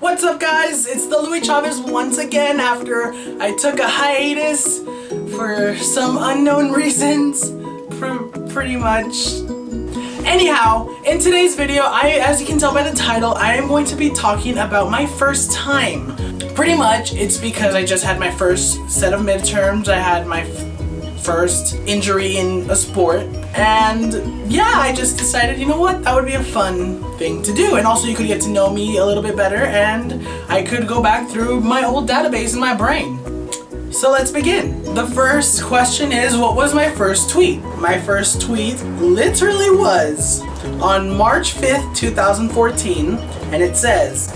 What's up, guys? It's the Louis Chavez once again after I took a hiatus for some unknown reasons, pretty much. Anyhow, in today's video, as you can tell by the title, I am going to be talking about my first time. Pretty much, it's because I just had my first set of midterms, I had my first injury in a sport, and yeah, I just decided, you know what, that would be a fun thing to do, and also you could get to know me a little bit better, and I could go back through my old database in my brain. So let's begin. The first question is, what was my first tweet? My first tweet literally was on March 5th, 2014, and it says,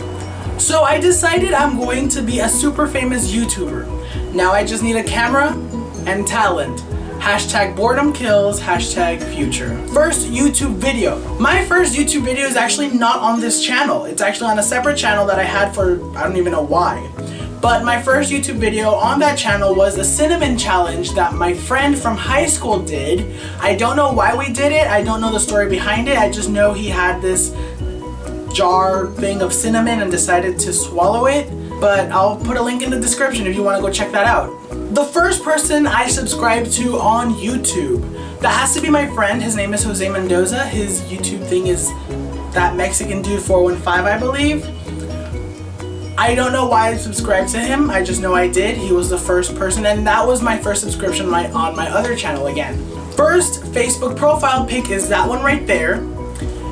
"So I decided I'm going to be a super famous YouTuber. Now I just need a camera and talent. Hashtag boredom kills, hashtag future." First YouTube video. My first YouTube video is actually not on this channel. It's actually on a separate channel that I had for, I don't even know why. But my first YouTube video on that channel was a cinnamon challenge that my friend from high school did. I don't know why we did it. I don't know the story behind it. I just know he had this jar thing of cinnamon and decided to swallow it. But I'll put a link in the description if you want to go check that out. The first person I subscribed to on YouTube, that has to be my friend. His name is Jose Mendoza. His YouTube thing is that Mexican dude 415, I believe. I don't know why I subscribed to him. I just know I did. He was the first person, and that was my first subscription on my other channel again. First Facebook profile pic is that one right there.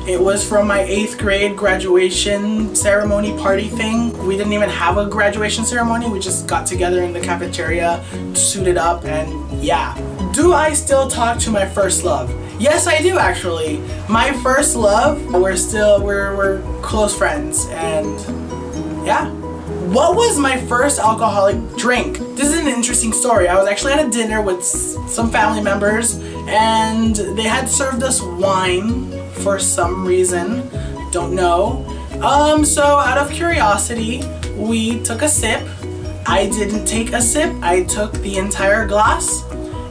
It was from my 8th grade graduation ceremony party thing. We didn't even have a graduation ceremony. We just got together in the cafeteria, suited up, and yeah. Do I still talk to my first love? Yes, I do actually. My first love, we're close friends, and yeah. What was my first alcoholic drink? This is an interesting story. I was actually at a dinner with some family members, and they had served us wine for some reason, don't know. So out of curiosity, we took a sip. I didn't take a sip, I took the entire glass,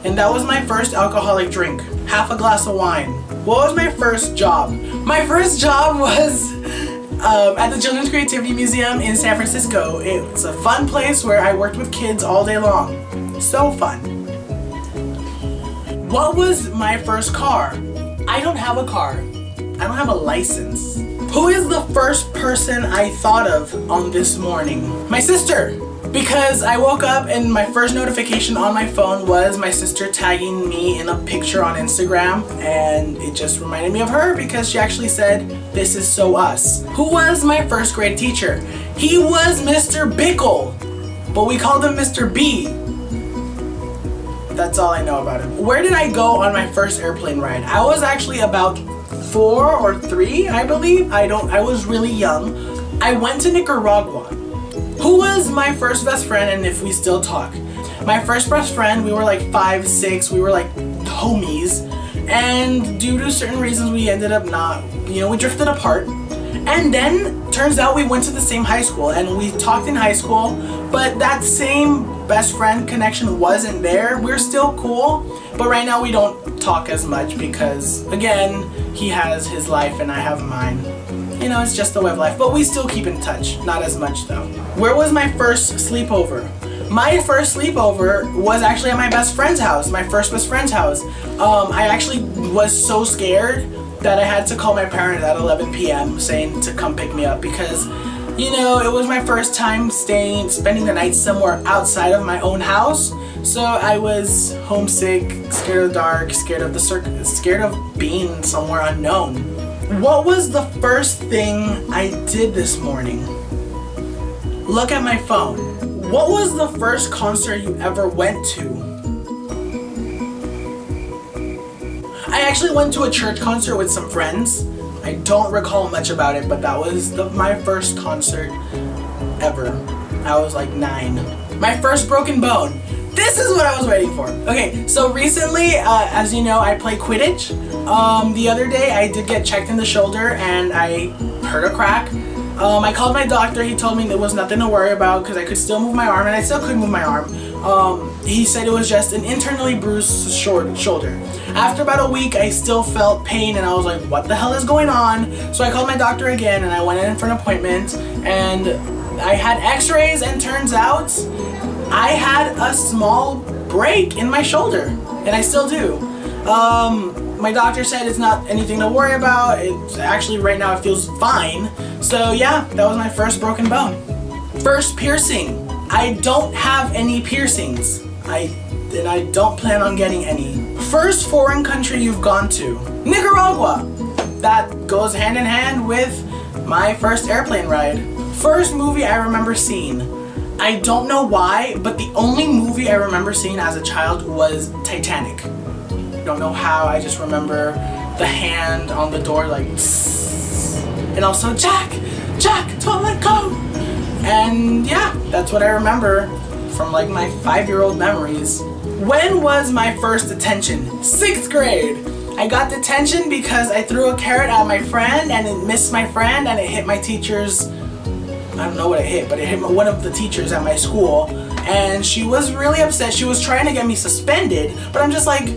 and that was my first alcoholic drink. Half a glass of wine. What was my first job? My first job was at the Children's Creativity Museum in San Francisco. It's a fun place where I worked with kids all day long. So fun. What was my first car? I don't have a car. I don't have a license. Who is the first person I thought of on this morning? My sister. Because I woke up and my first notification on my phone was my sister tagging me in a picture on Instagram, and it just reminded me of her because she actually said, "This is so us." Who was my first grade teacher? He was Mr. Bickle, but we called him Mr. B. That's all I know about him. Where did I go on my first airplane ride? I was actually about 4 or 3, I believe. I was really young. I went to Nicaragua. Who was my first best friend, and if we still talk? My first best friend, we were like 5, 6, we were like homies, and due to certain reasons we ended up not, we drifted apart. And then turns out we went to the same high school and we talked in high school, but that same best friend connection wasn't there. We're still cool, but right now we don't talk as much because, again, he has his life and I have mine. It's just the way of life, but we still keep in touch. Not as much though. Where was my first sleepover? My first sleepover was actually at my best friend's house, my first best friend's house. I actually was so scared that I had to call my parents at 11 p.m. saying to come pick me up because, it was my first time spending the night somewhere outside of my own house. So I was homesick, scared of the dark, scared of being somewhere unknown. What was the first thing I did this morning? Look at my phone. What was the first concert you ever went to? I actually went to a church concert with some friends. I don't recall much about it, but that was my first concert ever. I was like 9. My first broken bone. This is what I was waiting for. Okay, so recently, as you know, I play Quidditch. The other day I did get checked in the shoulder and I heard a crack. I called my doctor. He told me there was nothing to worry about because I could still move my arm, and I still could move my arm. He said it was just an internally bruised shoulder. After about a week, I still felt pain and I was like, what the hell is going on? So I called my doctor again and I went in for an appointment, and I had x-rays and turns out I had a small break in my shoulder, and I still do. My doctor said it's not anything to worry about. It's actually right now it feels fine. So yeah, that was my first broken bone. First piercing. I don't have any piercings. And I don't plan on getting any. First foreign country you've gone to. Nicaragua. That goes hand in hand with my first airplane ride. First movie I remember seeing. I don't know why, but the only movie I remember seeing as a child was Titanic. Don't know how, I just remember the hand on the door like tss, and also Jack, don't let go. And yeah, that's what I remember from like my 5-year-old memories. When was my first detention? 6th grade. I got detention because I threw a carrot at my friend and it missed my friend and it hit my teacher's, I don't know what it hit, but it hit one of the teachers at my school. And she was really upset. She was trying to get me suspended, but I'm just like,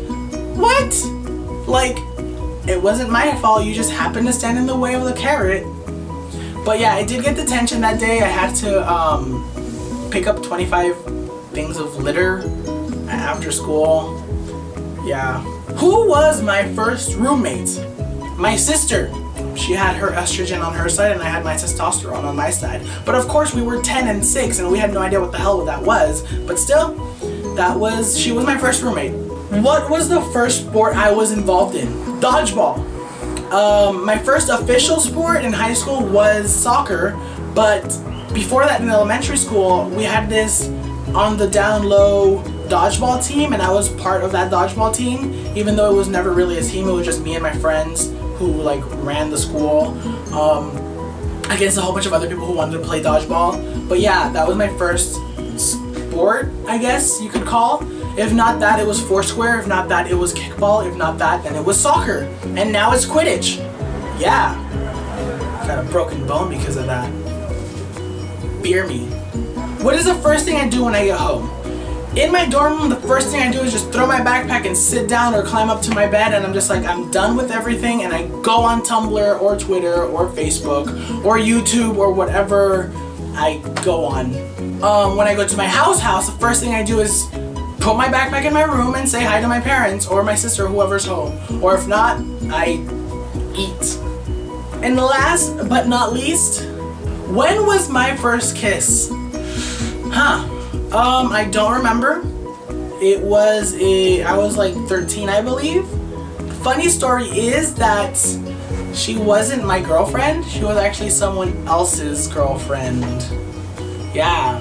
what? Like, it wasn't my fault. You just happened to stand in the way of the carrot. But yeah, I did get detention that day. I had to pick up 25 things of litter after school. Yeah. Who was my first roommate? My sister. She had her estrogen on her side and I had my testosterone on my side. But of course we were 10 and 6 and we had no idea what the hell that was. But still, she was my first roommate. What was the first sport I was involved in? Dodgeball. My first official sport in high school was soccer, but before that in elementary school, we had this on the down low dodgeball team, and I was part of that dodgeball team, even though it was never really a team. It was just me and my friends who like ran the school against a whole bunch of other people who wanted to play dodgeball. But yeah, that was my first sport, I guess you could call. If not that, it was foursquare. If not that, it was kickball. If not that, then it was soccer. And now it's Quidditch. Yeah. Got a broken bone because of that. Fear me. What is the first thing I do when I get home? In my dorm room, the first thing I do is just throw my backpack and sit down or climb up to my bed, and I'm just like, I'm done with everything, and I go on Tumblr or Twitter or Facebook or YouTube or whatever I go on. When I go to my house, the first thing I do is put my backpack in my room and say hi to my parents or my sister, whoever's home. Or if not, I eat. And last but not least, when was my first kiss? I don't remember. I was like 13, I believe. Funny story is that she wasn't my girlfriend. She was actually someone else's girlfriend. Yeah.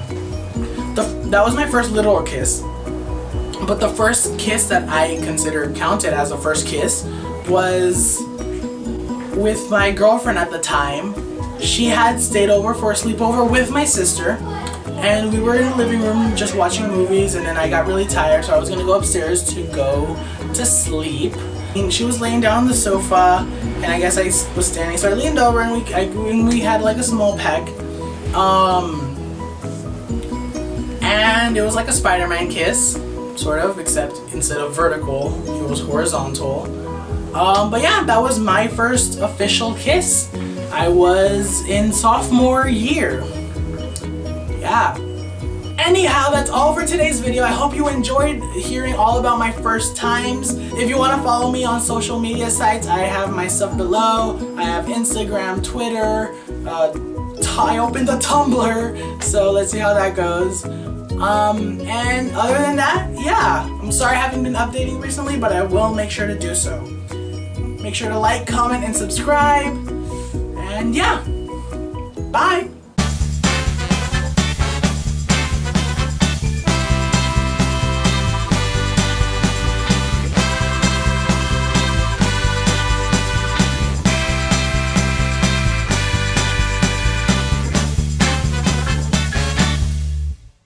That was my first literal kiss. But the first kiss that I consider counted as a first kiss was with my girlfriend at the time. She had stayed over for a sleepover with my sister, and we were in the living room just watching movies, and then I got really tired, so I was gonna go upstairs to go to sleep. And she was laying down on the sofa, and I guess I was standing, so I leaned over and we had like a small peck. And it was like a Spider-Man kiss. Sort of, except instead of vertical, it was horizontal. But yeah, that was my first official kiss. I was in sophomore year. Yeah. Anyhow, that's all for today's video. I hope you enjoyed hearing all about my first times. If you want to follow me on social media sites, I have my stuff below. I have Instagram, Twitter, I opened a Tumblr, so let's see how that goes. And other than that, yeah, I'm sorry I haven't been updating recently, but I will make sure to do so. Make sure to like, comment, and subscribe. And yeah, bye.